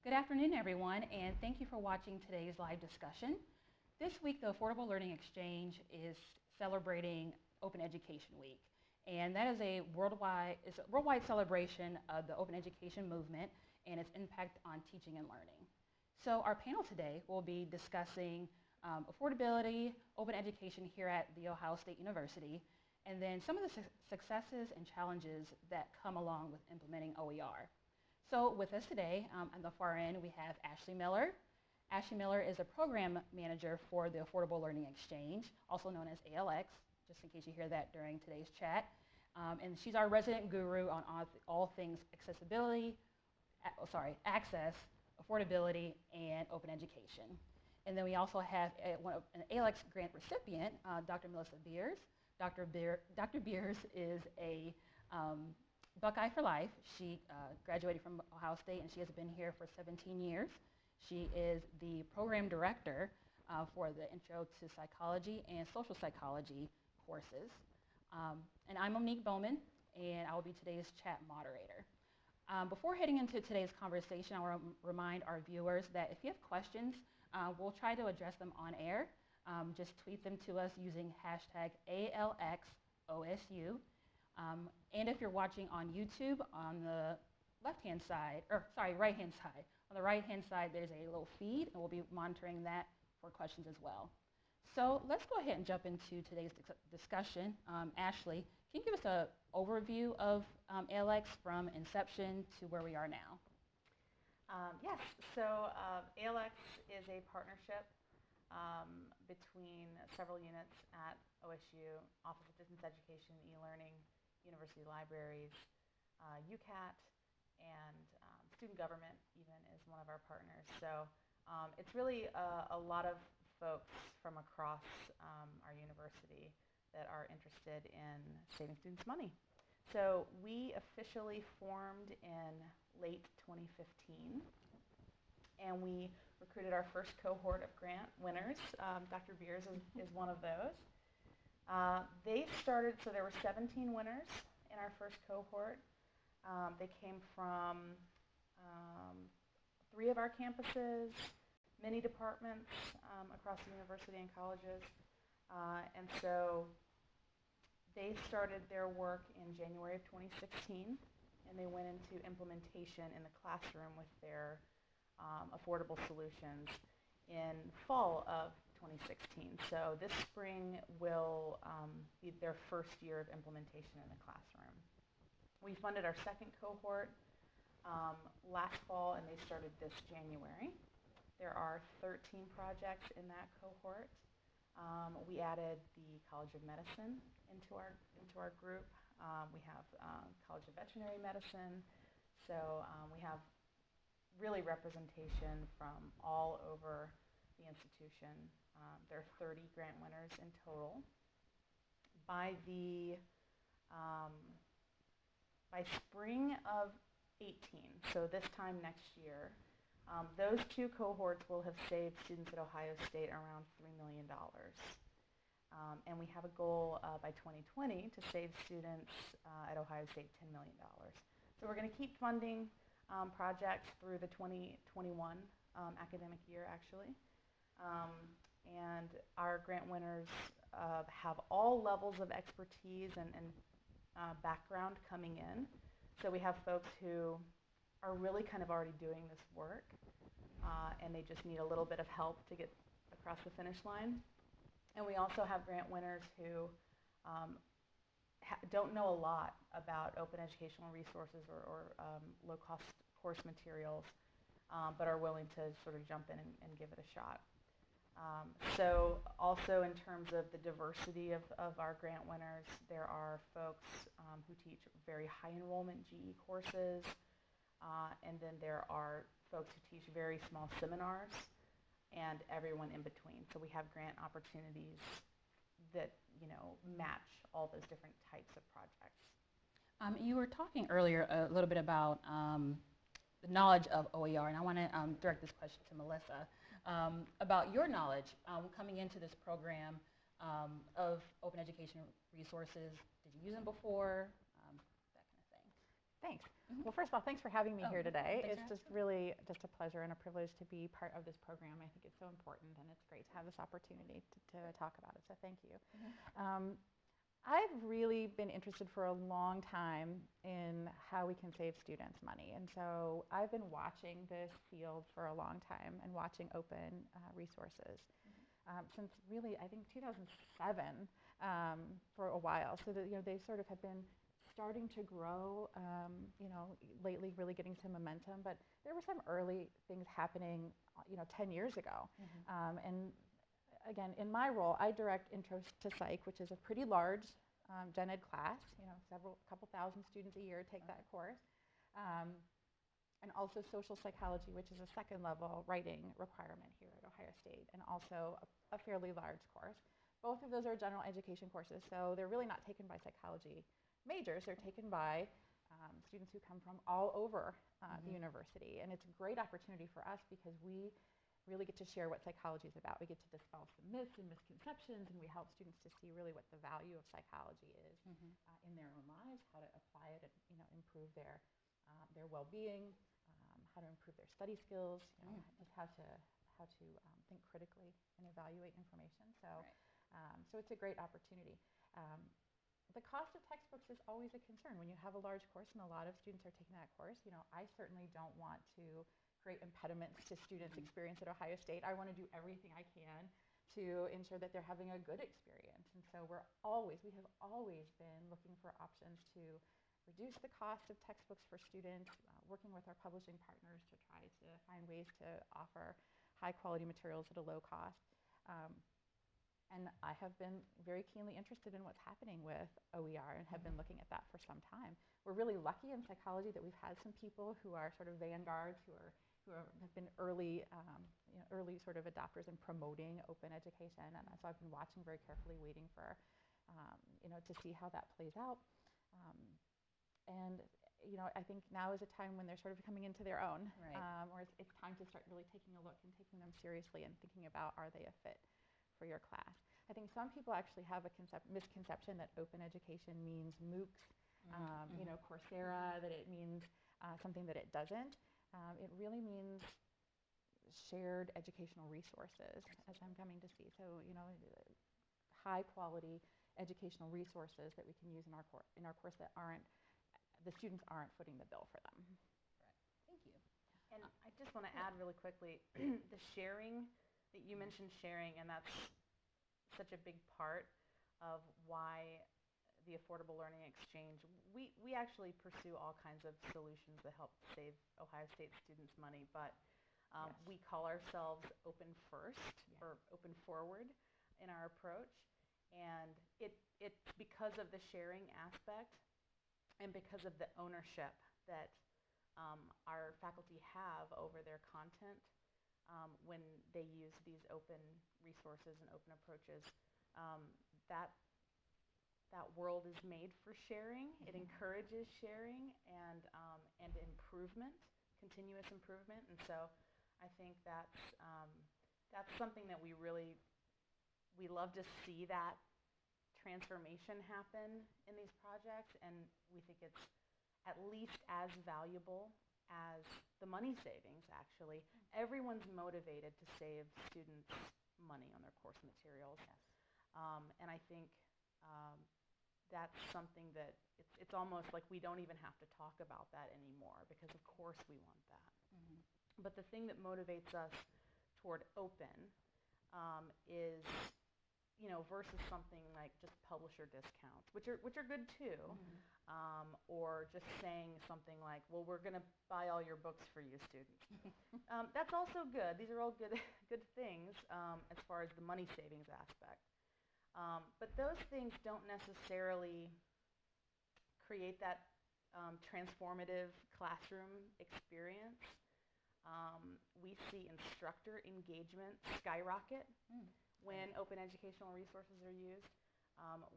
Good afternoon, everyone, and thank you for watching today's live discussion. This week, the Affordable Learning Exchange is celebrating Open Education Week, and that is a worldwide celebration of the open education movement and its impact on teaching and learning. So our panel today will be discussing affordability, open education here at The Ohio State University, and then some of the successes and challenges that come along with implementing OER. So with us today, on the far end, we have Ashley Miller. Ashley Miller is a program manager for the Affordable Learning Exchange, also known as ALX, just in case you hear that during today's chat. And she's our resident guru on all things access, affordability, and open education. And then we also have an ALX grant recipient, Dr. Melissa Beers. Dr. Beers is a Buckeye for life. She graduated from Ohio State and she has been here for 17 years. She is the program director for the Intro to Psychology and Social Psychology courses. And I'm Monique Bowman, and I will be today's chat moderator. Before heading into today's conversation, I want to remind our viewers that if you have questions, we'll try to address them on air. Just tweet them to us using hashtag ALXOSU. And if you're watching on YouTube, on the right-hand side, on the right-hand side, there's a little feed, and we'll be monitoring that for questions as well. So let's go ahead and jump into today's discussion. Ashley, can you give us an overview of ALX from inception to where we are now? Yes, so ALX is a partnership between several units at OSU, Office of Distance Education, e-learning, University Libraries, UCAT, and student government even is one of our partners. So it's really a lot of folks from across our university that are interested in saving students money. So we officially formed in late 2015, and we recruited our first cohort of grant winners. Dr. Beers is one of those. They started, so there were 17 winners in our first cohort. They came from 3 of our campuses, many departments across the university and colleges. And so they started their work in January of 2016, and they went into implementation in the classroom with their affordable solutions in fall of 2016. So this spring will be their first year of implementation in the classroom. We funded our second cohort last fall, and they started this January. There are 13 projects in that cohort. We added the College of Medicine into our group. We have College of Veterinary Medicine. So we have really representation from all over the institution. There are 30 grant winners in total. By spring of 18, so this time next year, those 2 cohorts will have saved students at Ohio State around $3 million. And we have a goal by 2020 to save students at Ohio State $10 million. So we're going to keep funding projects through the 2021 academic year, actually. And our grant winners have all levels of expertise and background coming in. So we have folks who are really kind of already doing this work, and they just need a little bit of help to get across the finish line. And we also have grant winners who don't know a lot about open educational resources or low-cost course materials, but are willing to sort of jump in and give it a shot. So also in terms of the diversity of our grant winners, there are folks who teach very high enrollment GE courses, and then there are folks who teach very small seminars, and everyone in between. So we have grant opportunities that match all those different types of projects. You were talking earlier a little bit about the knowledge of OER, and I want to direct this question to Melissa about your knowledge coming into this program of open education resources. Did you use them before? That kind of thing. Thanks. Well, first of all, thanks for having me here today. Thanks It's just really just a pleasure and a privilege to be part of this program. I think it's so important, and it's great to have this opportunity to talk about it, so thank you. I've really been interested for a long time in how we can save students money, and so I've been watching this field for a long time and watching open resources since really, I think, 2007 for a while. So that, they sort of have been starting to grow, lately really getting some momentum, but there were some early things happening, 10 years ago. And again, in my role, I direct Intro to Psych, which is a pretty large gen ed class. Couple thousand students a year take that course. And also social psychology, which is a second level writing requirement here at Ohio State, and also a fairly large course. Both of those are general education courses, so they're really not taken by psychology majors. They're taken by students who come from all over the university. And it's a great opportunity for us because we really get to share what psychology is about. We get to dispel some myths and misconceptions, and we help students to see really what the value of psychology is in their own lives, how to apply it and improve their well-being, how to improve their study skills, just how to think critically and evaluate information. So, so it's a great opportunity. The cost of textbooks is always a concern when you have a large course and a lot of students are taking that course. I certainly don't want to create impediments to students' experience at Ohio State. I want to do everything I can to ensure that they're having a good experience. And so we have always been looking for options to reduce the cost of textbooks for students, working with our publishing partners to try to find ways to offer high quality materials at a low cost. And I have been very keenly interested in what's happening with OER and have been looking at that for some time. We're really lucky in psychology that we've had some people who are sort of vanguards, who have been early sort of adopters in promoting open education. And so I've been watching very carefully, waiting for, to see how that plays out. And I think now is a time when they're sort of coming into their own, or it's time to start really taking a look and taking them seriously and thinking about, are they a fit for your class? I think some people actually have a misconception that open education means MOOCs, Coursera, that it means something that it doesn't. It really means shared educational resources, as I'm coming to see. So, high quality educational resources that we can use in our course that the students aren't footing the bill for them. Right. Thank you. And I just want to add really quickly, the sharing, that you mentioned sharing, and that's such a big part of why the Affordable Learning Exchange, we actually pursue all kinds of solutions that help save Ohio State students money, but we call ourselves open first or open forward in our approach. And it's because of the sharing aspect and because of the ownership that our faculty have over their content when they use these open resources and open approaches. That world is made for sharing. It encourages sharing and improvement, continuous improvement. And so I think that's something that we love to see, that transformation happen in these projects, and we think it's at least as valuable as the money savings, actually. Everyone's motivated to save students money on their course materials. And I think that's something that it's almost like we don't even have to talk about that anymore, because of course we want that. But the thing that motivates us toward open is, versus something like just publisher discounts, which are good too, or just saying something like, well, we're going to buy all your books for you students. That's also good. These are all good things as far as the money savings aspect. But those things don't necessarily create that transformative classroom experience. We see instructor engagement skyrocket when open educational resources are used.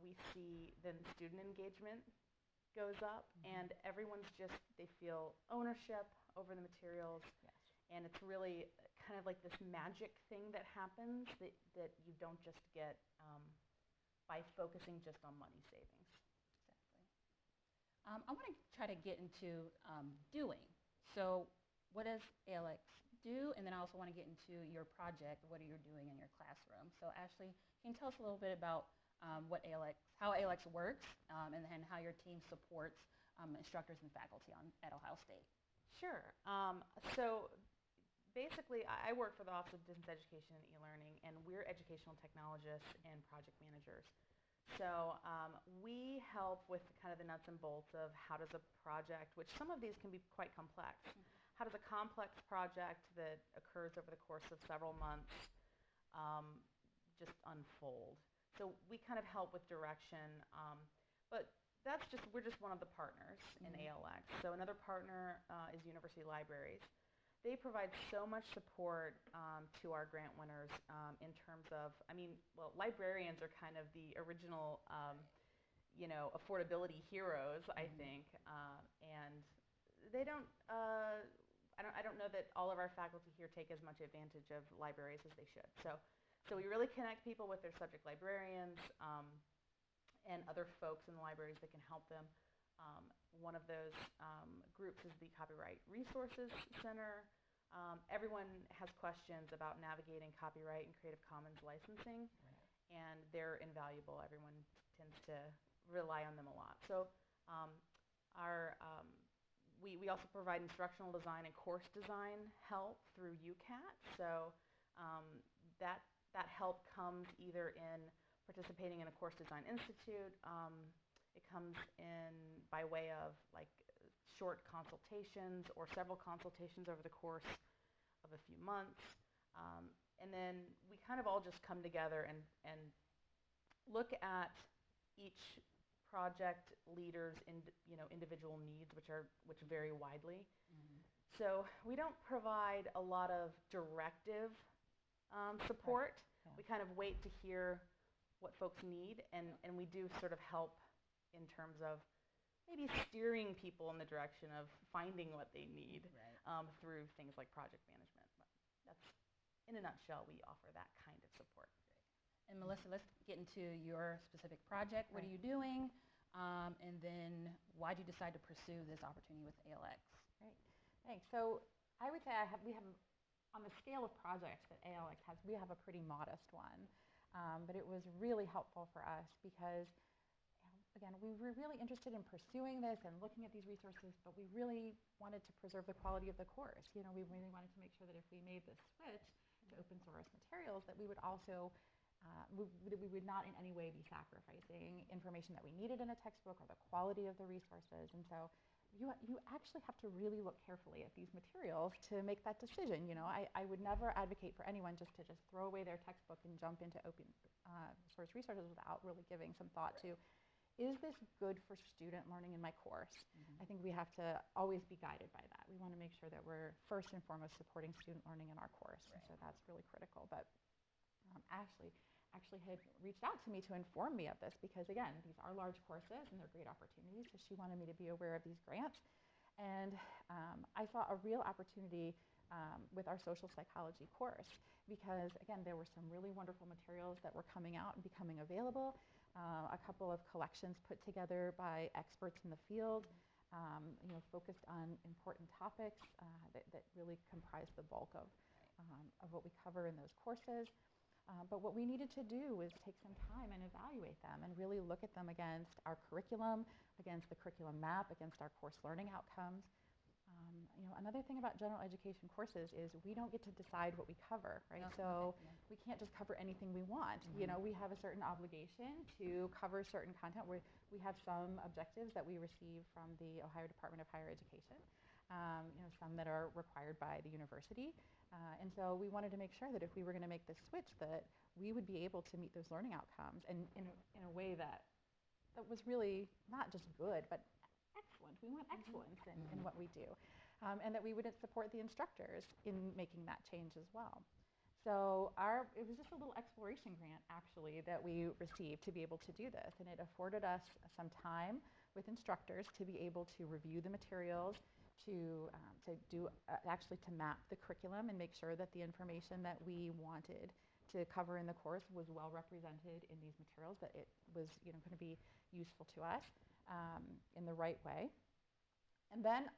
We see then student engagement goes up, and everyone's they feel ownership over the materials. And it's really kind of like this magic thing that happens that you don't just get by focusing just on money savings. Exactly. I want to try to get into doing. So what does ALX do? And then I also want to get into your project, what are you doing in your classroom? So Ashley, can you tell us a little bit about how ALX works, and then how your team supports instructors and faculty at Ohio State? Sure. So basically, I work for the Office of Distance Education and E-Learning, and we're educational technologists and project managers. So we help with kind of the nuts and bolts of how does a project, which some of these can be quite complex, how does a complex project that occurs over the course of several months just unfold. So we kind of help with direction, but we're just one of the partners in ALX. So another partner is University Libraries. They provide so much support to our grant winners in terms of, librarians are kind of the original, affordability heroes, I think, and they don't. I don't know that all of our faculty here take as much advantage of libraries as they should. So we really connect people with their subject librarians and other folks in the libraries that can help them. One of those groups is the Copyright Resources Center. Everyone has questions about navigating copyright and Creative Commons licensing, and they're invaluable. Everyone tends to rely on them a lot. So we also provide instructional design and course design help through UCAT. So that help comes either in participating in a course design institute. It comes in by way of like short consultations or several consultations over the course of a few months. And then we kind of all just come together and look at each project leader's individual needs, which vary widely. So we don't provide a lot of directive support. Yeah. We kind of wait to hear what folks need, and we do sort of help in terms of maybe steering people in the direction of finding what they need through things like project management. But that's, in a nutshell, we offer that kind of support. And Melissa, let's get into your specific project. What are you doing? And then why did you decide to pursue this opportunity with ALX? Great, thanks. So I would say we have, on the scale of projects that ALX has, we have a pretty modest one. But it was really helpful for us because, again, we were really interested in pursuing this and looking at these resources, but we really wanted to preserve the quality of the course. We really wanted to make sure that if we made this switch to open source materials, that we would also that we would not in any way be sacrificing information that we needed in a textbook or the quality of the resources. And so you actually have to really look carefully at these materials to make that decision. I would never advocate for anyone just to throw away their textbook and jump into open source resources without really giving some thought to, is this good for student learning in my course? I think we have to always be guided by that. We want to make sure that we're first and foremost supporting student learning in our course. And so that's really critical. But Ashley actually had reached out to me to inform me of this because, again, these are large courses and they're great opportunities. So she wanted me to be aware of these grants. And I saw a real opportunity with our social psychology course because, again, there were some really wonderful materials that were coming out and becoming available. A couple of collections put together by experts in the field, focused on important topics that really comprise the bulk of what we cover in those courses. But what we needed to do was take some time and evaluate them and really look at them against our curriculum, against the curriculum map, against our course learning outcomes. Another thing about general education courses is we don't get to decide what we cover, right? So we can't just cover anything we want. We have a certain obligation to cover certain content. We have some objectives that we receive from the Ohio Department of Higher Education, some that are required by the university. And so we wanted to make sure that if we were going to make this switch, that we would be able to meet those learning outcomes and in a way that was really not just good, but excellent. We want excellence in what we do. And that we would support the instructors in making that change as well. So it was just a little exploration grant, actually, that we received to be able to do this. And it afforded us some time with instructors to be able to review the materials, to map the curriculum and make sure that the information that we wanted to cover in the course was well represented in these materials, that it was going to be useful to us. in the right way. And then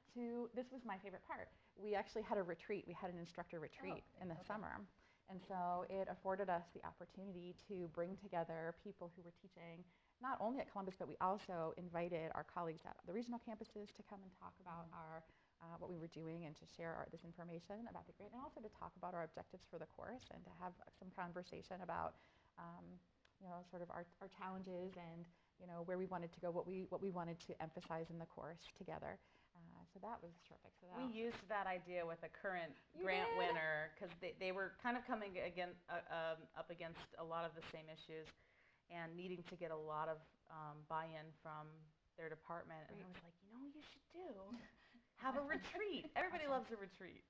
this was my favorite part. We actually had a retreat. We had an instructor retreat in the summer. And so it afforded us the opportunity to bring together people who were teaching not only at Columbus, but we also invited our colleagues at the regional campuses to come and talk about what we were doing and to share this information about the grant, and also to talk about our objectives for the course and to have some conversation about sort of our challenges and where we wanted to go, what we wanted to emphasize in the course together. So that was terrific. So we used that idea with a current grant winner because they were kind of coming up against a lot of the same issues and needing to get a lot of buy-in from their department. And I was like, you should have a retreat. Everybody loves a retreat.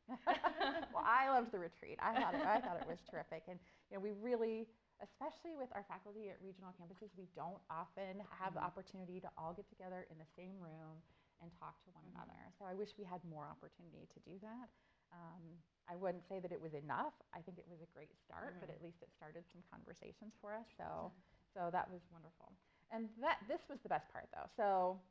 Well, I loved the retreat. I thought it was terrific. And we really, especially with our faculty at regional campuses, we don't often have the opportunity to all get together in the same room and talk to one another. So I wish we had more opportunity to do that. I wouldn't say that it was enough. I think it was a great start, but at least it started some conversations for us. So that was wonderful. And this was the best part, though. So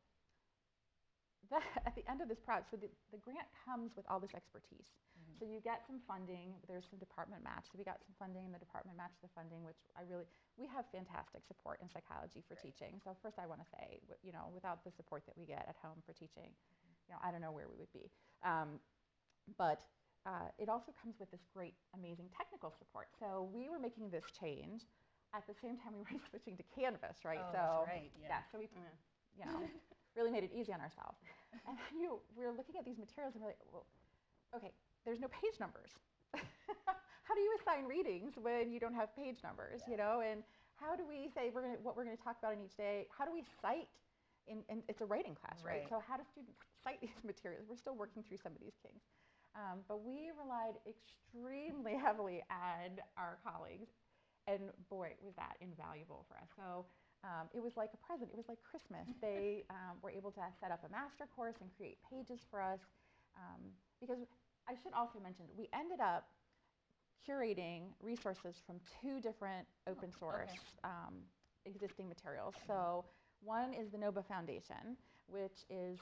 at the end of this project, so the grant comes with all this expertise. So you get some funding. There's some department match. So we got some funding, and the department matched the funding, which we have fantastic support in psychology for teaching. So first I want to say, without the support that we get at home for teaching, I don't know where we would be. But it also comes with this great, amazing technical support. So we were making this change at the same time we were switching to Canvas, right? Oh, so that's right. Yeah. So we, really made it easy on ourselves. And then we're looking at these materials and we're like, well, okay, there's no page numbers. How do you assign readings when you don't have page numbers, And how do we say what we're going to talk about in each day? How do we cite? And it's a writing class, right? So how do students cite these materials? We're still working through some of these kinks. But we relied extremely heavily on our colleagues. And boy, was that invaluable for us. So it was like a present. It was like Christmas. They were able to set up a master course and create pages for us. Because I should also mention, we ended up curating resources from 2 different open source existing materials. So one is the NOBA Foundation, which is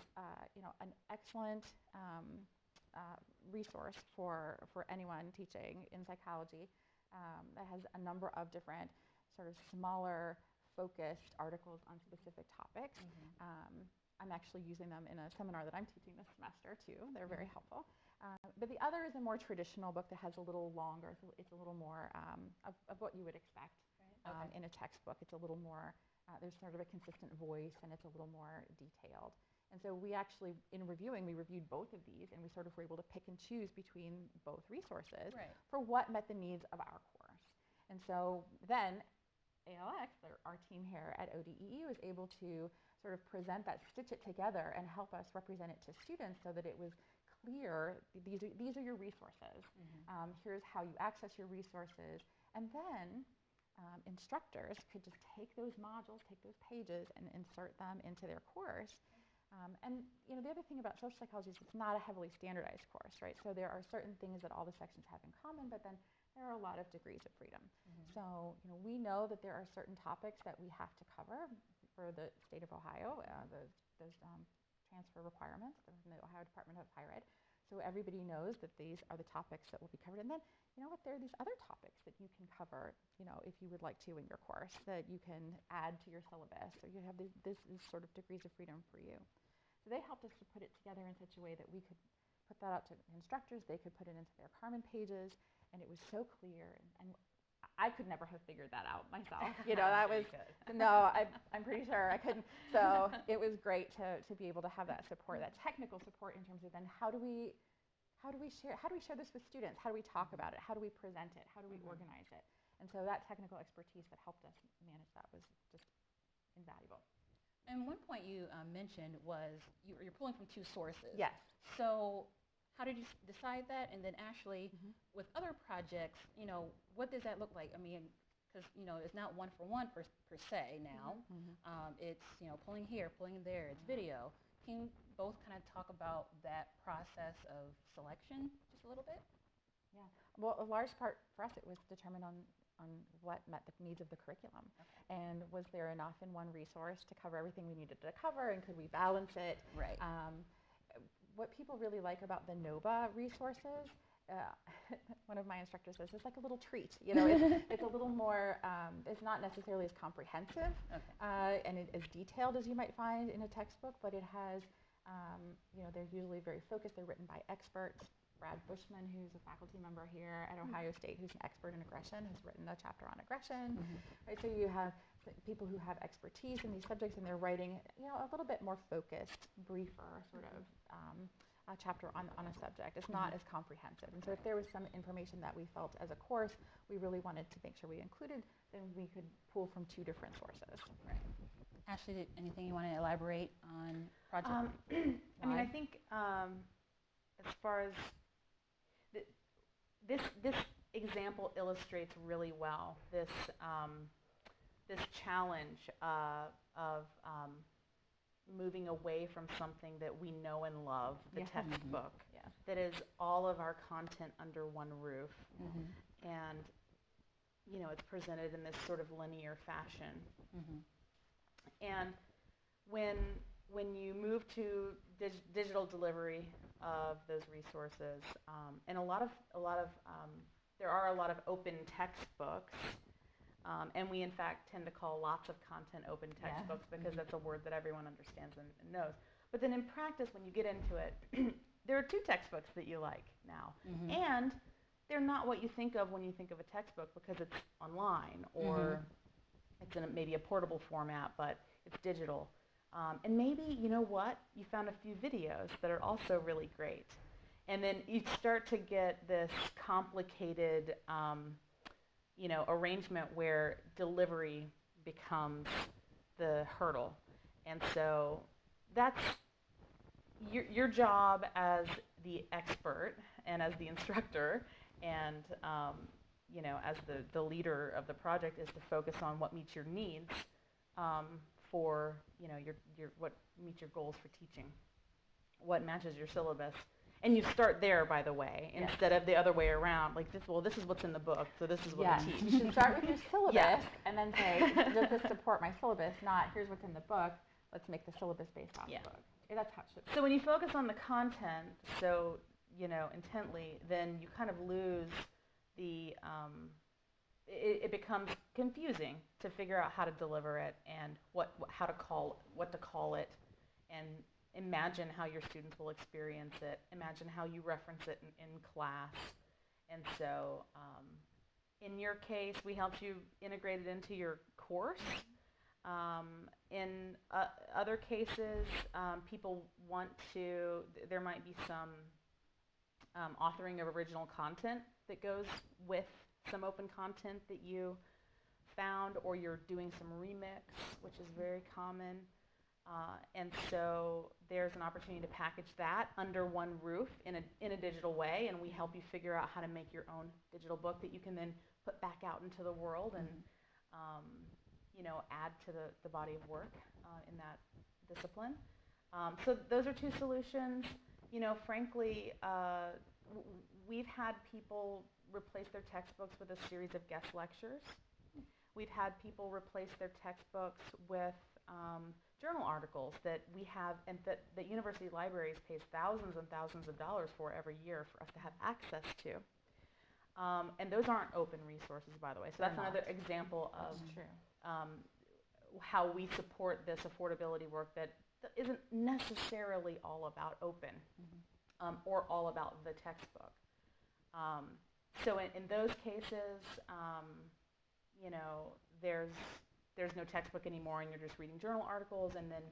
an excellent resource for anyone teaching in psychology. That has a number of different sort of smaller focused articles on specific topics. I'm actually using them in a seminar that I'm teaching this semester too. They're very helpful. But the other is a more traditional book that has a little longer. So it's a little more of what you would expect in a textbook. It's a little more, there's sort of a consistent voice and it's a little more detailed. And so we actually, in reviewing, we reviewed both of these and we sort of were able to pick and choose between both resources for what met the needs of our course. And so then ALX, our team here at ODEE, was able to sort of present that, stitch it together and help us represent it to students so that it was clear, these are your resources. Here's how you access your resources. And then instructors could just take those modules, take those pages and insert them into their course. And the other thing about social psychology is it's not a heavily standardized course, right? So there are certain things that all the sections have in common, but then there are a lot of degrees of freedom. So we know that there are certain topics that we have to cover for the state of Ohio, those transfer requirements from the Ohio Department of Higher Ed. So everybody knows that these are the topics that will be covered. And then, there are these other topics that you can cover, if you would like to in your course, that you can add to your syllabus. So you have this is sort of degrees of freedom for you. So they helped us to put it together in such a way that we could put that out to instructors. They could put it into their Carmen pages, and it was so clear. And I could never have figured that out myself. That was no. I'm pretty sure I couldn't. So it was great to be able to have that support, that technical support in terms of then how do we share this with students? How do we talk about it? How do we present it? How do we organize it? And so that technical expertise that helped us manage that was just invaluable. And one point you mentioned was you're pulling from 2 sources. Yes. So how did you decide that? And then actually, with other projects, what does that look like? I mean, because it's not one for one per se now. It's pulling here, pulling there. It's video. Can you both kind of talk about that process of selection just a little bit? Yeah. Well, a large part for us it was determined on what met the needs of the curriculum. And was there enough in one resource to cover everything we needed to cover, and could we balance it? Right. What people really like about the NOVA resources, one of my instructors says, it's like a little treat. You know, it's a little more, it's not necessarily as comprehensive and as detailed as you might find in a textbook, but it has, you know, they're usually very focused. They're written by experts. Brad Bushman, who's a faculty member here at Ohio State, who's an expert in aggression, has written a chapter on aggression. Right? So you have people who have expertise in these subjects, and they're writing, you know, a little bit more focused, briefer sort of a chapter on a subject. It's not as comprehensive. And so if there was some information that we felt as a course we really wanted to make sure we included, then we could pull from two different sources. Right. Ashley, anything you want to elaborate on project? I mean, I think as far as this example illustrates really well this this challenge of moving away from something that we know and love, the textbook, that is all of our content under one roof, and you know, it's presented in this sort of linear fashion. And when you move to digital delivery of those resources, and there are a lot of open textbooks, and we in fact tend to call lots of content open textbooks because that's a word that everyone understands and knows. But then in practice, when you get into it, there are two textbooks that you like now, and they're not what you think of when you think of a textbook because it's online or it's in maybe a portable format, but it's digital. And maybe, you know what, you found a few videos that are also really great. And then you start to get this complicated, you know, arrangement where delivery becomes the hurdle. And so that's your job as the expert and as the instructor and, you know, as the leader of the project is to focus on what meets your needs for, you know, your what meets your goals for teaching, what matches your syllabus. And you start there, by the way, instead of the other way around. Like, this is what's in the book, so this is what I teach. You should start with your syllabus and then say, does this support my syllabus? Not, here's what's in the book, let's make the syllabus based on the book. That's how it should be. So when you focus on the content so, you know, intently, then you kind of lose the, it becomes confusing to figure out how to deliver it and what to call it, and imagine how your students will experience it, imagine how you reference it in class. And so in your case, we helped you integrate it into your course. In other cases, people want to, there might be some authoring of original content that goes with some open content that you found, or you're doing some remix, which is very common. And so there's an opportunity to package that under one roof in a digital way, and we help you figure out how to make your own digital book that you can then put back out into the world and you know, add to the body of work in that discipline. So those are two solutions. You know, frankly, we've had people replace their textbooks with a series of guest lectures. We've had people replace their textbooks with journal articles that we have, and that university libraries pays thousands and thousands of dollars for every year for us to have access to. And those aren't open resources, by the way. So that's another example of how we support this affordability work that isn't necessarily all about open or all about the textbook. So in those cases, you know, there's no textbook anymore, and you're just reading journal articles. And then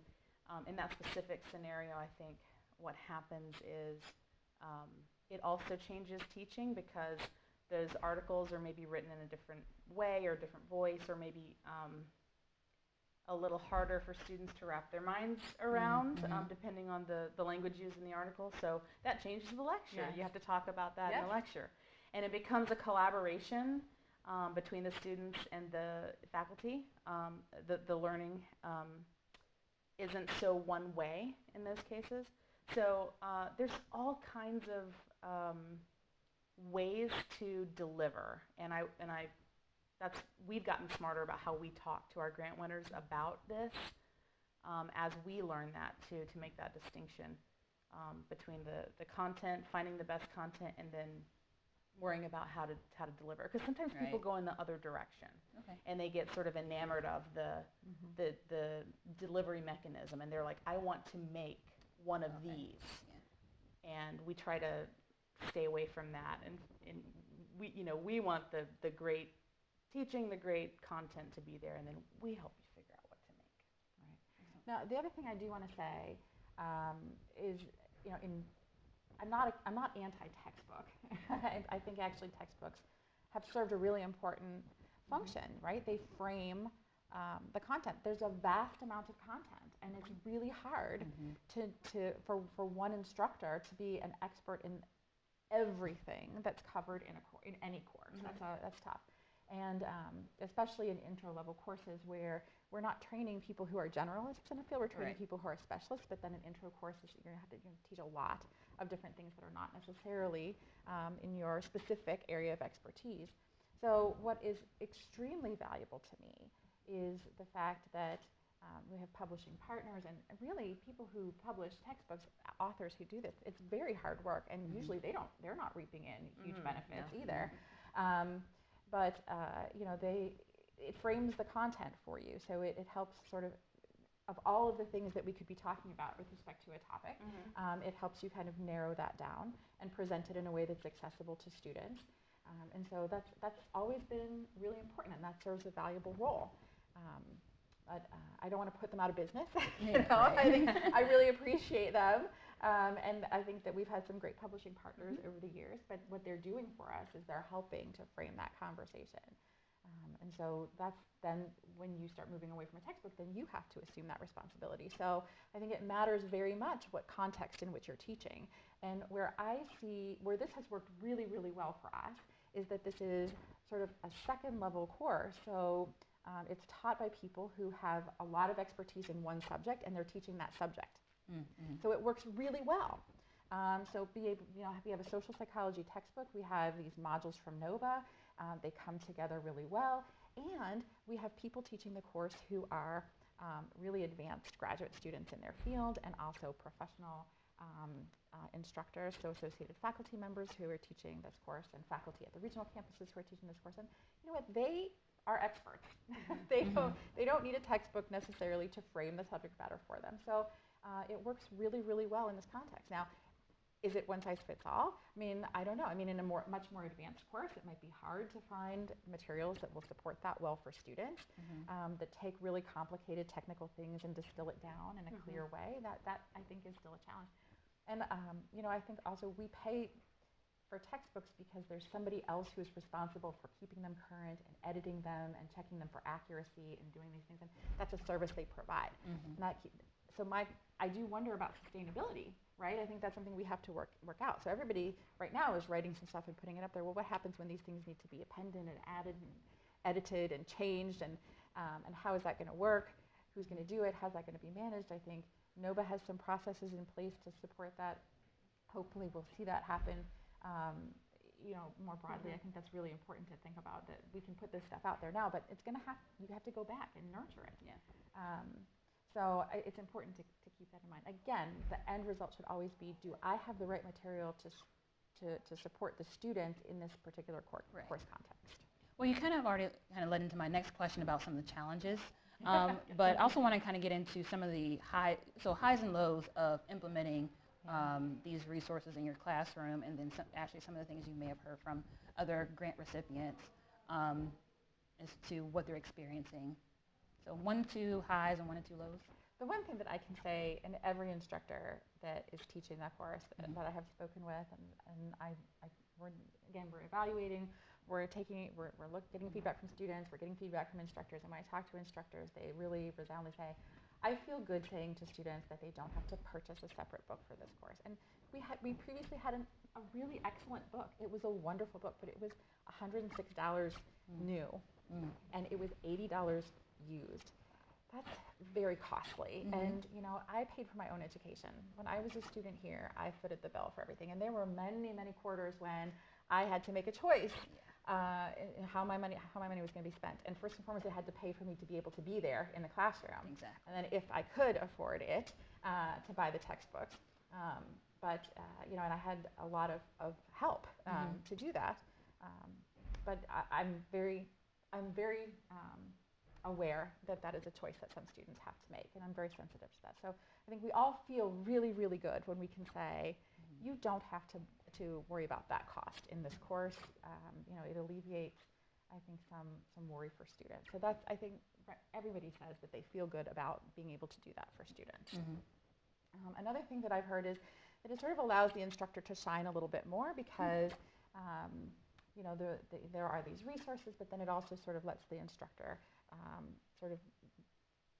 in that specific scenario, I think what happens is it also changes teaching, because those articles are maybe written in a different way or a different voice, or maybe a little harder for students to wrap their minds around, depending on the language used in the article. So that changes the lecture. You have to talk about that in the lecture. And it becomes a collaboration between the students and the faculty. The learning isn't so one way in those cases. So there's all kinds of ways to deliver, and I we've gotten smarter about how we talk to our grant winners about this as we learn that to make that distinction between the content, finding the best content, and then worrying about how to deliver. Because sometimes people go in the other direction, and they get sort of enamored of the delivery mechanism, and they're like, I want to make one of these, and we try to stay away from that, and we want the great teaching, the great content to be there, and then we help you figure out what to make. Right. Now, the other thing I do want to say is, I'm not anti-textbook. I think actually textbooks have served a really important function, right? They frame the content. There's a vast amount of content, and it's really hard for one instructor to be an expert in everything that's covered in any course. That's tough. And especially in intro-level courses where we're not training people who are generalists in a field, we're training people who are specialists, but then in intro courses, you're going to have to teach a lot of different things that are not necessarily in your specific area of expertise. So what is extremely valuable to me is the fact that we have publishing partners and really people who publish textbooks, authors who do this. It's very hard work, and usually they're not reaping in huge benefits either. But it frames the content for you, so it helps sort of all of the things that we could be talking about with respect to a topic. It helps you kind of narrow that down and present it in a way that's accessible to students. And so that's always been really important, and that serves a valuable role. But I don't want to put them out of business. I think I really appreciate them, and I think that we've had some great publishing partners over the years. But what they're doing for us is they're helping to frame that conversation. And so that's then when you start moving away from a textbook, then you have to assume that responsibility. So I think it matters very much what context in which you're teaching. And where this has worked really, really well for us is that this is sort of a second level course. So it's taught by people who have a lot of expertise in one subject, and they're teaching that subject. So it works really well. So we have a social psychology textbook. We have these modules from NOVA. They come together really well. And we have people teaching the course who are really advanced graduate students in their field, and also professional instructors, so associated faculty members who are teaching this course, and faculty at the regional campuses who are teaching this course. And you know what? They are experts. They don't need a textbook necessarily to frame the subject matter for them. So it works really, really well in this context. Now, is it one size fits all? I mean, I don't know. I mean, in a much more advanced course, it might be hard to find materials that will support that well for students, that take really complicated technical things and distill it down in a clear way. That I think is still a challenge. And I think also we pay for textbooks because there's somebody else who's responsible for keeping them current and editing them and checking them for accuracy and doing these things. And that's a service they provide. I do wonder about sustainability, right? I think that's something we have to work out. So everybody right now is writing some stuff and putting it up there. Well, what happens when these things need to be appended and added and edited and changed, and how is that going to work? Who's going to do it? How's that going to be managed? I think NOVA has some processes in place to support that. Hopefully we'll see that happen more broadly. I think that's really important to think about, that we can put this stuff out there now, but you have to go back and nurture it. So it's important to keep that in mind. Again, the end result should always be, do I have the right material to support the student in this particular course context? Well, you kind of already led into my next question about some of the challenges, but I also want to kind of get into some of the highs and lows of implementing these resources in your classroom, and then some of the things you may have heard from other grant recipients as to what they're experiencing. So 1 to 2 highs and 1 to 2 lows. The one thing that I can say, and every instructor that is teaching that course that I have spoken with, and we're evaluating, we're getting feedback from students, we're getting feedback from instructors, and when I talk to instructors, they really resoundingly say, I feel good saying to students that they don't have to purchase a separate book for this course. And we previously had a really excellent book. It was a wonderful book, but it was $106 new, and it was $80 used. That's very costly. And I paid for my own education. When I was a student here, I footed the bill for everything, and there were many, many quarters when I had to make a choice how my money was going to be spent. And first and foremost, they had to pay for me to be able to be there in the classroom. Exactly. And then if I could afford it, to buy the textbooks. And I had a lot of help to do that. But I'm very aware that that is a choice that some students have to make, and I'm very sensitive to that. So I think we all feel really, really good when we can say, you don't have to worry about that cost in this course. It alleviates, I think, some worry for students. So that's, I think, everybody says that they feel good about being able to do that for students. Another thing that I've heard is that it sort of allows the instructor to shine a little bit more because there are these resources, but then it also sort of lets the instructor sort of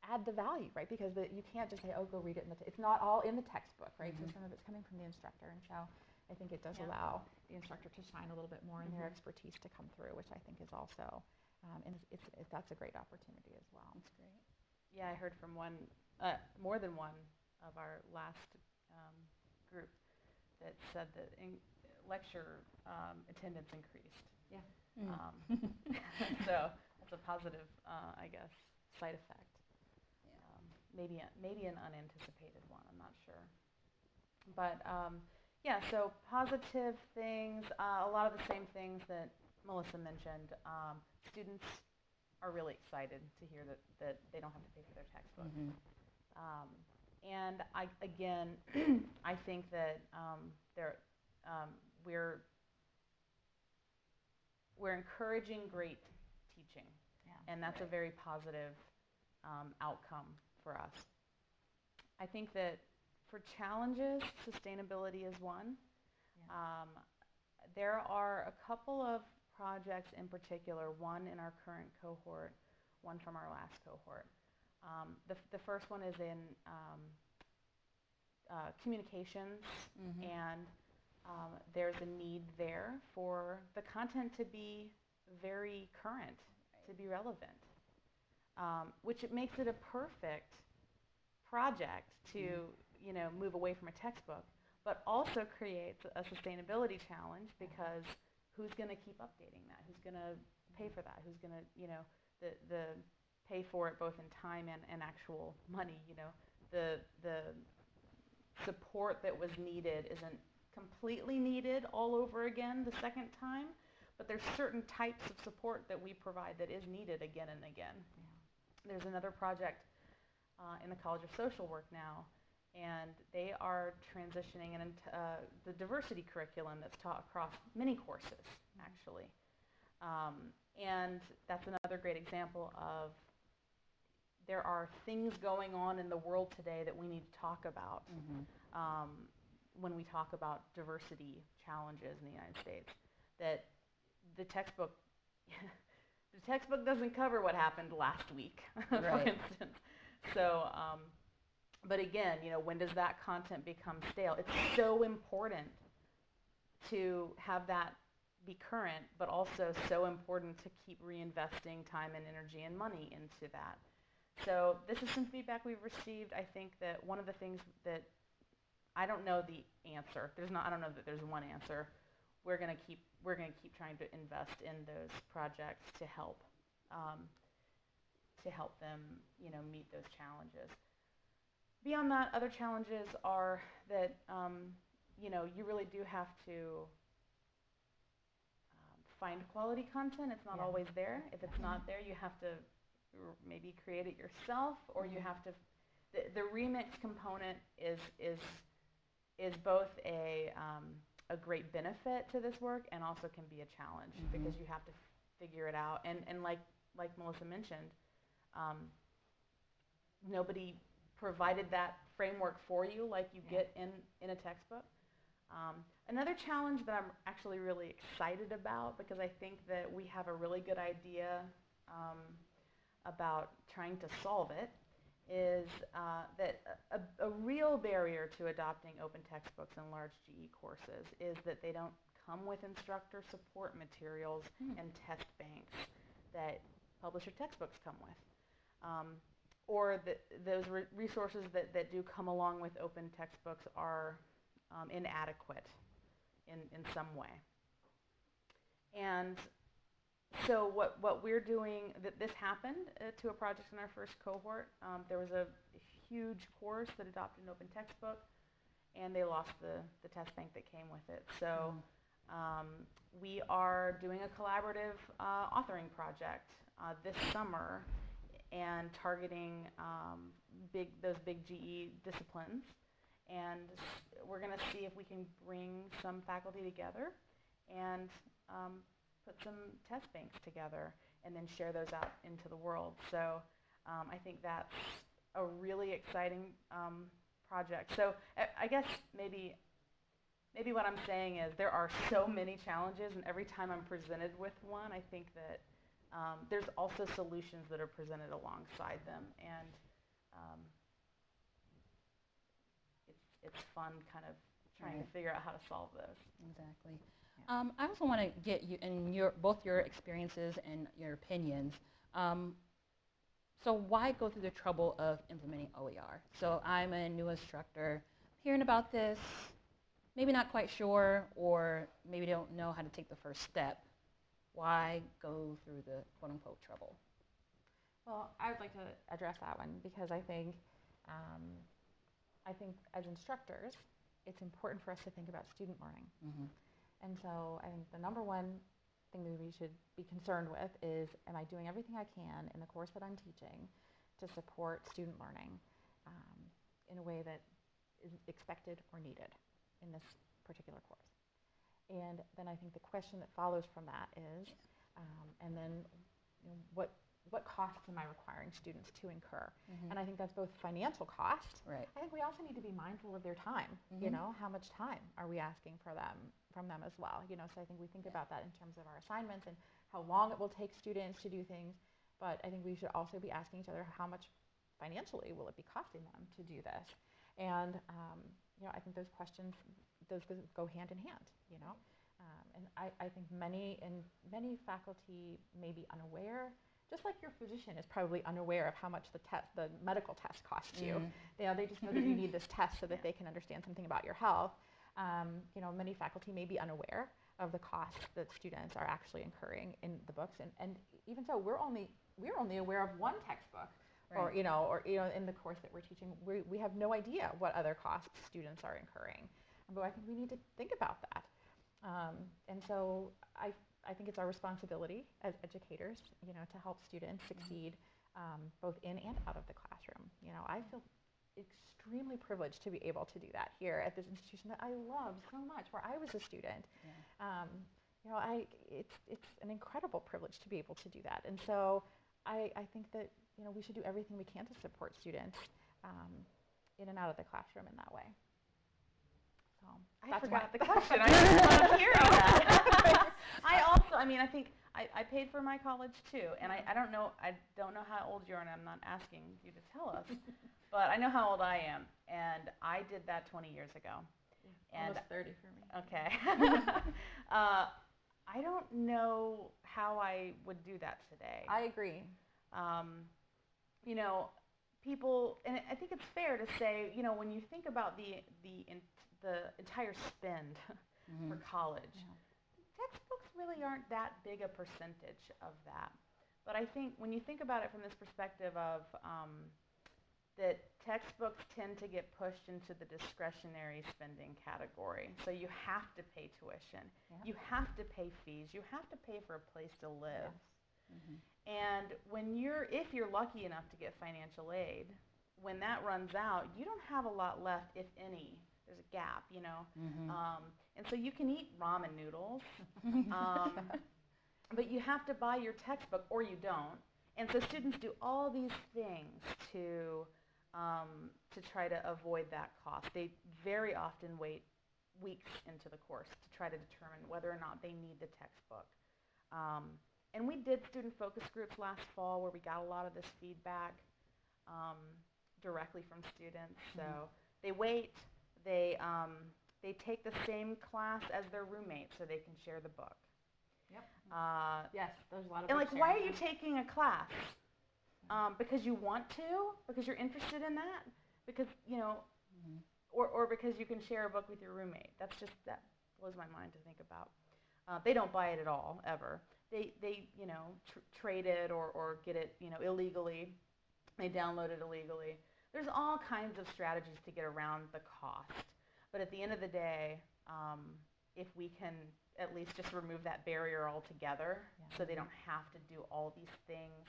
add the value, right? Because you can't just say, oh, go read it. It's not all in the textbook, right? So some of it's coming from the instructor. And so I think it does allow the instructor to shine a little bit more and their expertise to come through, which I think is also, that's a great opportunity as well. That's great. Yeah, I heard from more than one of our last group that said that lecture attendance increased. Yeah. So that's a positive, I guess, side effect. Maybe an unanticipated one. I'm not sure. But so positive things. A lot of the same things that Melissa mentioned. Students are really excited to hear that they don't have to pay for their textbook. And I think that we're encouraging great teaching, and that's a very positive outcome for us. I think that for challenges, sustainability is one. There are a couple of projects in particular, one in our current cohort, one from our last cohort. The first one is in communications, and there's a need there for the content to be very current, to be relevant, which it makes it a perfect project to move away from a textbook, but also creates a sustainability challenge because who's going to keep updating that? Who's going to pay for that? Who's going to the pay for it both in time and actual money? The support that was needed isn't completely needed all over again the second time, but there's certain types of support that we provide that is needed again and again. There's another project in the College of Social Work now, and they are transitioning into the diversity curriculum that's taught across many courses, actually. And that's another great example of there are things going on in the world today that we need to talk about when we talk about diversity challenges in the United States. That the textbook doesn't cover what happened last week, for instance. So, but again, when does that content become stale? It's so important to have that be current, but also so important to keep reinvesting time and energy and money into that. So this is some feedback we've received. I think that one of the things that I don't know the answer. I don't know that there's one answer. We're gonna keep trying to invest in those projects to help them, meet those challenges. Beyond that, other challenges are that you really do have to find quality content. It's not always there. If it's not there, you have to maybe create it yourself, or you have to. The remix component is both a great benefit to this work and also can be a challenge because you have to figure it out. And like Melissa mentioned, nobody provided that framework for you like you get in a textbook. Another challenge that I'm actually really excited about, because I think that we have a really good idea about trying to solve it, is that a real barrier to adopting open textbooks in large GE courses is that they don't come with instructor support materials and test banks that publisher textbooks come with. Or those resources that do come along with open textbooks are inadequate in some way. And so what we're doing, this happened to a project in our first cohort. There was a huge course that adopted an open textbook, and they lost the test bank that came with it. So we are doing a collaborative authoring project this summer and targeting those big GE disciplines. And we're going to see if we can bring some faculty together and put some test banks together and then share those out into the world. So I think that's a really exciting project. So I guess maybe what I'm saying is there are so many challenges, and every time I'm presented with one, I think that there's also solutions that are presented alongside them, and it's fun kind of trying to figure out how to solve those. Exactly. I also want to get you in both your experiences and your opinions. So why go through the trouble of implementing OER? So I'm a new instructor, hearing about this, maybe not quite sure, or maybe don't know how to take the first step. Why go through the quote-unquote trouble? Well, I would like to address that one because I think as instructors, it's important for us to think about student learning. Mm-hmm. And so I think the number one thing that we should be concerned with is, am I doing everything I can in the course that I'm teaching to support student learning in a way that is expected or needed in this particular course? And then I think the question that follows from that is, and then what costs am I requiring students to incur? Mm-hmm. And I think that's both financial cost. Right. I think we also need to be mindful of their time. Mm-hmm. How much time are we asking from them as well? So I think we think about that in terms of our assignments and how long it will take students to do things. But I think we should also be asking each other how much financially will it be costing them to do this? And I think those questions, those go hand in hand. And I think many faculty may be unaware. Just like your physician is probably unaware of how much the medical test costs you. Mm-hmm. They just know that you need this test so that they can understand something about your health. Many faculty may be unaware of the costs that students are actually incurring in the books, and even so, we're only aware of one textbook, right. or in the course that we're teaching, we have no idea what other costs students are incurring. But I think we need to think about that, and so I think it's our responsibility as educators, to help students succeed both in and out of the classroom. I feel extremely privileged to be able to do that here at this institution that I love so much, where I was a student. Yeah. It's an incredible privilege to be able to do that. And so I think that we should do everything we can to support students in and out of the classroom in that way. So I forgot the question. I just love hearing that. I think I paid for my college too, and I don't know how old you are, and I'm not asking you to tell us, but I know how old I am, and I did that 20 years ago. Yeah, almost 30 for me. Okay. I don't know how I would do that today. I agree. People, and I think it's fair to say, when you think about the entire spend mm-hmm. for college, textbooks really aren't that big a percentage of that. But I think when you think about it from this perspective of that textbooks tend to get pushed into the discretionary spending category. So you have to pay tuition. Yeah. You have to pay fees. You have to pay for a place to live. Yes. Mm-hmm. And if you're lucky enough to get financial aid, when that runs out, you don't have a lot left, if any. There's a gap, Mm-hmm. And so you can eat ramen noodles, but you have to buy your textbook, or you don't. And so students do all these things to try to avoid that cost. They very often wait weeks into the course to try to determine whether or not they need the textbook. And we did student focus groups last fall where we got a lot of this feedback directly from students. Mm-hmm. So they wait. They take the same class as their roommate so they can share the book. Yep. Yes, there's a lot of. And why are you taking a class? Because you want to? Because you're interested in that? Because mm-hmm. or because you can share a book with your roommate. That blows my mind to think about. They don't buy it at all, ever. they trade it or get it illegally. They download it illegally. There's all kinds of strategies to get around the cost. But at the end of the day, if we can at least just remove that barrier altogether, so they don't have to do all these things.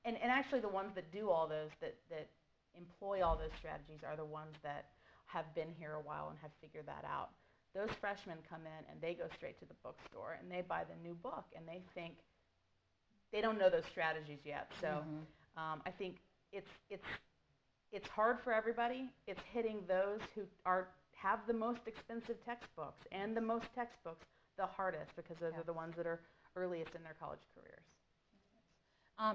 And actually the ones that do all those, that employ all those strategies are the ones that have been here a while and have figured that out. Those freshmen come in and they go straight to the bookstore and they buy the new book and they think, they don't know those strategies yet. So I think it's hard for everybody. It's hitting those who have the most expensive textbooks and the most textbooks the hardest, because those are the ones that are earliest in their college careers.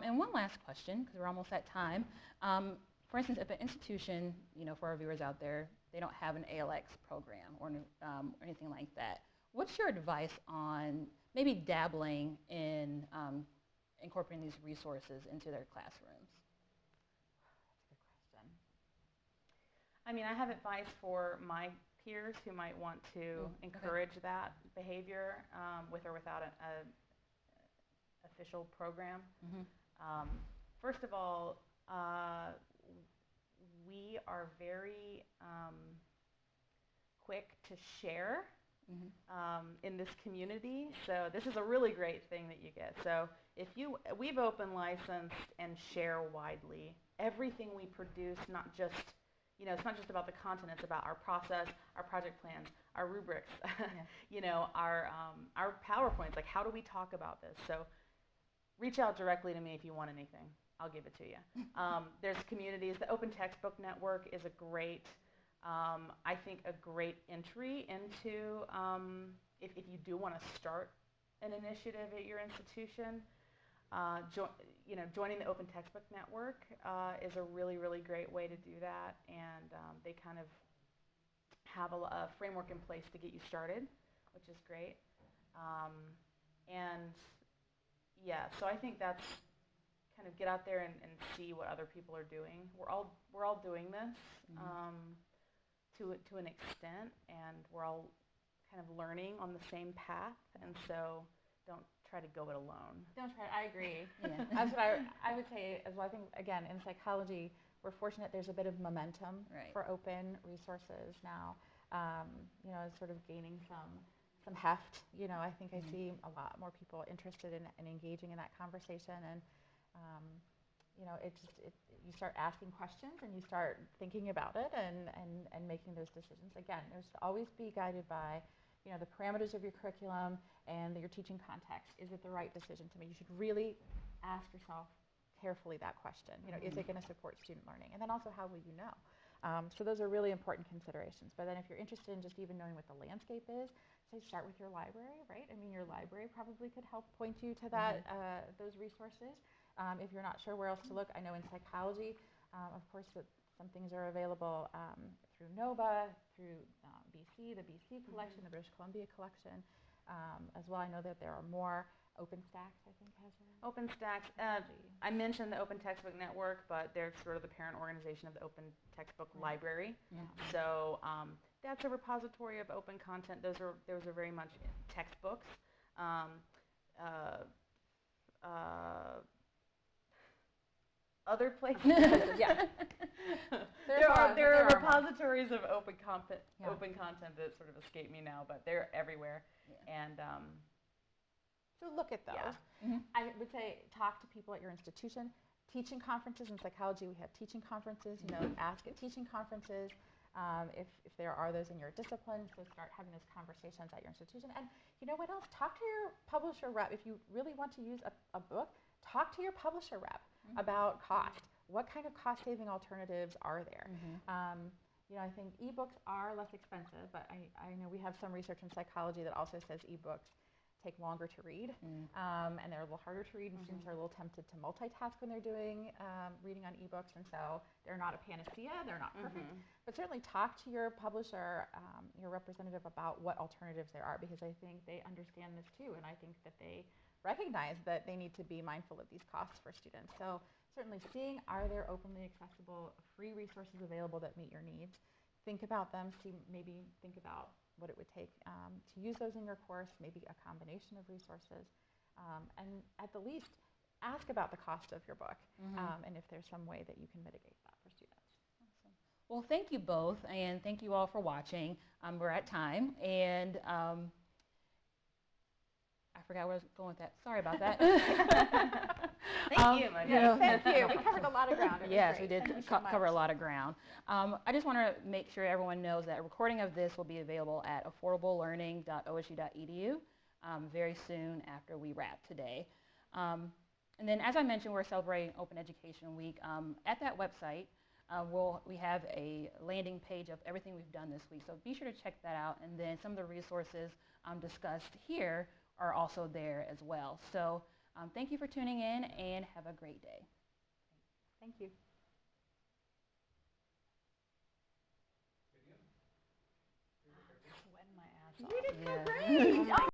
And one last question, because we're almost at time. For instance, if an institution, for our viewers out there, they don't have an ALX program or anything like that, what's your advice on maybe dabbling in incorporating these resources into their classrooms? That's a good question. I mean, I have advice for my peers who might want to encourage that behavior with or without an official program. First of all, we are very quick to share in this community. So this is a really great thing that you get. So we've open licensed and share widely everything we produce, not just, it's not just about the content, it's about our process, our project plans, our rubrics, our PowerPoints, like how do we talk about this? So reach out directly to me if you want anything. I'll give it to you. There's communities. The Open Textbook Network is a great, I think, a great entry into if you do want to start an initiative at your institution. Joining the Open Textbook Network is a really, really great way to do that, and they kind of have a framework in place to get you started, which is great. So I think that's kind of get out there and see what other people are doing. We're all doing this to an extent, and we're all kind of learning on the same path, and so don't try to go it alone. Don't try. I agree. That's what I would say as well. I think, again, in psychology, we're fortunate there's a bit of momentum for open resources now. Sort of gaining some heft. I think I see a lot more people interested in engaging in that conversation, and you start asking questions and you start thinking about it and making those decisions. Again, there's to always be guided by the parameters of your curriculum and your teaching context. Is it the right decision to make? You should really ask yourself carefully that question. Is it going to support student learning? And then also, how will you know? So those are really important considerations. But then if you're interested in just even knowing what the landscape is, say start with your library, right? I mean, your library probably could help point you to that those resources. If you're not sure where else to look, I know in psychology, of course, that some things are available through NOVA, through BC, the BC collection, the British Columbia collection, as well. I know that there are more. OpenStax, I think, has a OpenStax. I mentioned the Open Textbook Network, but they're sort of the parent organization of the Open Textbook Library. So that's a repository of open content. Those are very much textbooks. Other places, there are repositories of open content that sort of escape me now, but they're everywhere. And so look at those. I would say talk to people at your institution. Teaching conferences in psychology, we have teaching conferences. Ask at teaching conferences if there are those in your discipline. So start having those conversations at your institution. And you know what else? Talk to your publisher rep. If you really want to use a book, talk to your publisher rep about cost. What kind of cost-saving alternatives are there? I think ebooks are less expensive, but I know we have some research in psychology that also says ebooks take longer to read, and they're a little harder to read, and students are a little tempted to multitask when they're doing reading on ebooks, and so they're not a panacea, they're not perfect, but certainly talk to your publisher, your representative about what alternatives there are, because I think they understand this too, and I think that they recognize that they need to be mindful of these costs for students. So certainly seeing, are there openly accessible free resources available that meet your needs? Think about them, think about what it would take to use those in your course, maybe a combination of resources, and at the least, ask about the cost of your book, Mm-hmm. and if there's some way that you can mitigate that for students. Awesome. Well, thank you both, and thank you all for watching. We're at time, and I forgot where I was going with that. Sorry about that. Thank you, Monday. Thank you. We covered a lot of ground. It was Yes, great. we did Thank you so cover a much. lot of ground. I just want to make sure everyone knows that a recording of this will be available at affordablelearning.osu.edu very soon after we wrap today. And then, as I mentioned, we're celebrating Open Education Week. At that website, we have a landing page of everything we've done this week, so be sure to check that out. And then some of the resources discussed here are also there as well. So thank you for tuning in, and have a great day. Thank you. Sweating my ass You off. did so Yeah. great.